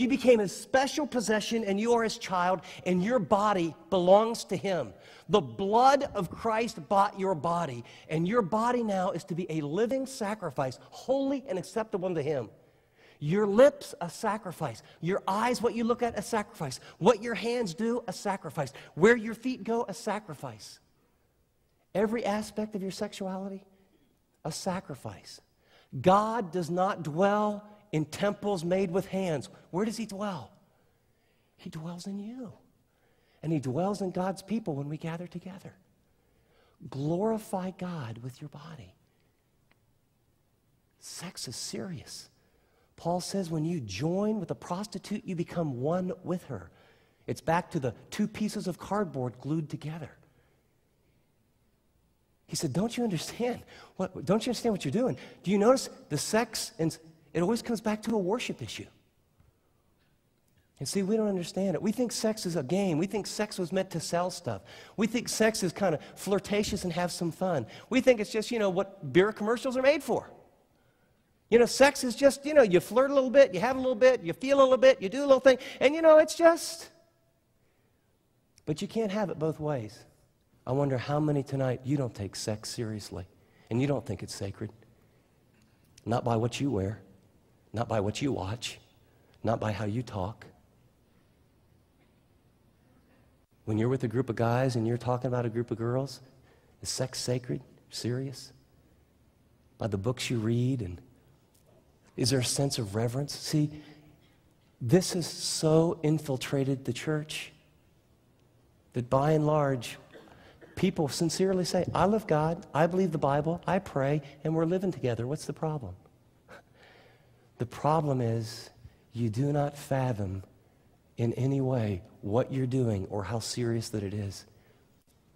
You became his special possession, and you are his child, and your body belongs to him. The blood of Christ bought your body, and your body now is to be a living sacrifice, holy and acceptable unto him. Your lips, a sacrifice. Your eyes, what you look at, a sacrifice. What your hands do, a sacrifice. Where your feet go, a sacrifice. Every aspect of your sexuality, a sacrifice. God does not dwell in temples made with hands. Where does he dwell? He dwells in you. And he dwells in God's people when we gather together. Glorify God with your body. Sex is serious. Paul says when you join with a prostitute, you become one with her. It's back to the two pieces of cardboard glued together. He said, don't you understand? Don't you understand what you're doing? Do you notice the sex, and it always comes back to a worship issue. And see, we don't understand it. We think sex is a game. We think sex was meant to sell stuff. We think sex is kind of flirtatious and have some fun. We think it's just, what beer commercials are made for. Sex is just, you flirt a little bit, you have a little bit, you feel a little bit, you do a little thing, and it's just. But you can't have it both ways. I wonder how many tonight you don't take sex seriously, and you don't think it's sacred. Not by what you wear, not by what you watch, not by how you talk. When you're with a group of guys and you're talking about a group of girls, is sex sacred, serious? By the books you read, and is there a sense of reverence? See, this has so infiltrated the church that by and large, people sincerely say, I love God, I believe the Bible, I pray, and we're living together. What's the problem? The problem is you do not fathom in any way what you're doing or how serious that it is.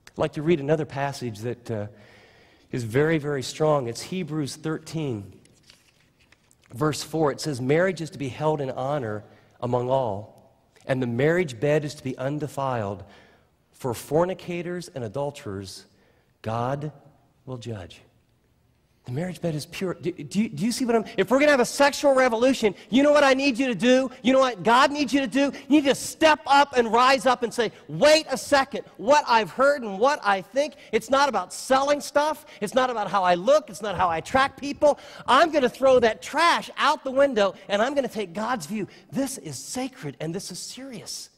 I'd like to read another passage that is very, very strong. It's Hebrews 13, verse 4. It says, marriage is to be held in honor among all, and the marriage bed is to be undefiled. For fornicators and adulterers, God will judge. The marriage bed is pure. Do you see what if we're going to have a sexual revolution, you know what I need you to do? You know what God needs you to do? You need to step up and rise up and say, wait a second, what I've heard and what I think, it's not about selling stuff. It's not about how I look. It's not how I attract people. I'm going to throw that trash out the window, and I'm going to take God's view. This is sacred, and this is serious.